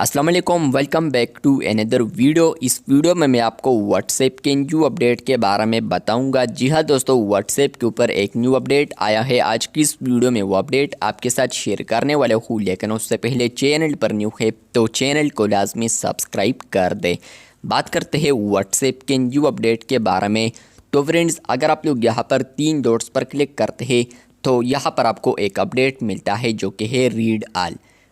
अस्सलाम वालेकुम, welcome back to another video. इस वीडियो में मैं आपको व्हाट्सएप के न्यू अपडेट के बारे में बताऊंगा। जी हाँ दोस्तों, व्हाट्सएप के ऊपर एक न्यू अपडेट आया है। आज की इस वीडियो में वो अपडेट आपके साथ शेयर करने वाला हूँ, लेकिन उससे पहले चैनल पर न्यू है तो चैनल को लाजमी सब्सक्राइब कर दे। बात करते हैं व्हाट्सएप के न्यू अपडेट के बारे में। तो फ्रेंड्स, अगर आप लोग यहाँ पर 3 डॉट्स पर क्लिक करते हैं तो यहाँ पर आपको एक अपडेट मिलता है जो कि है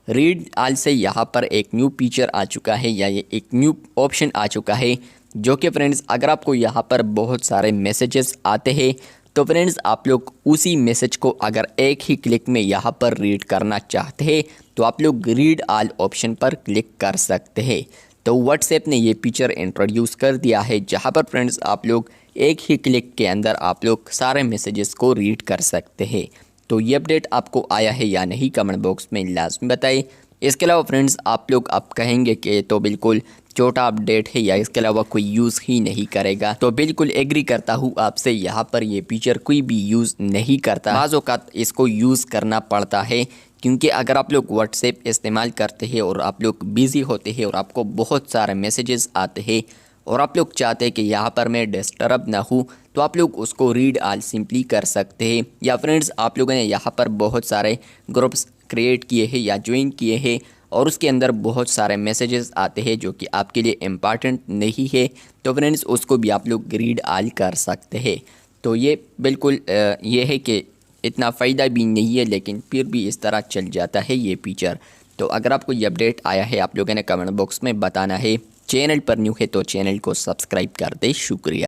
रीड ऑल से यहाँ पर एक न्यू फीचर आ चुका है, या ये एक न्यू ऑप्शन आ चुका है जो कि फ्रेंड्स अगर आपको यहाँ पर बहुत सारे मैसेजेस आते हैं तो फ्रेंड्स आप लोग उसी मैसेज को अगर एक ही क्लिक में यहाँ पर रीड करना चाहते हैं तो आप लोग रीड ऑल ऑप्शन पर क्लिक कर सकते हैं। तो व्हाट्सएप ने ये फीचर इंट्रोड्यूस कर दिया है जहाँ पर फ्रेंड्स आप लोग एक ही क्लिक के अंदर आप लोग सारे मैसेजेस को रीड कर सकते हैं। तो ये अपडेट आपको आया है या नहीं, कमेंट बॉक्स में लाजमी बताइए। इसके अलावा फ्रेंड्स आप लोग अब कहेंगे कि तो बिल्कुल छोटा अपडेट है या इसके अलावा कोई यूज़ ही नहीं करेगा, तो बिल्कुल एग्री करता हूँ आपसे। यहाँ पर ये फीचर कोई भी यूज़ नहीं करता, बाज़ औक़ात इसको यूज़ करना पड़ता है, क्योंकि अगर आप लोग व्हाट्सएप इस्तेमाल करते हैं और आप लोग बिज़ी होते हैं और आपको बहुत सारे मैसेजेस आते हैं और आप लोग चाहते हैं कि यहाँ पर मैं डिस्टर्ब ना हूँ, तो आप लोग उसको रीड ऑल सिंपली कर सकते हैं। या फ्रेंड्स आप लोगों ने यहाँ पर बहुत सारे ग्रुप्स क्रिएट किए हैं या ज्वाइन किए हैं और उसके अंदर बहुत सारे मैसेजेस आते हैं जो कि आपके लिए इम्पॉर्टेंट नहीं है, तो फ्रेंड्स उसको भी आप लोग रीड ऑल कर सकते हैं। तो ये बिल्कुल ये है कि इतना फ़ायदा भी नहीं है, लेकिन फिर भी इस तरह चल जाता है ये फीचर। तो अगर आपको ये अपडेट आया है आप लोगों ने कमेंट बॉक्स में बताना है। चैनल पर न्यू है तो चैनल को सब्सक्राइब कर दे। शुक्रिया।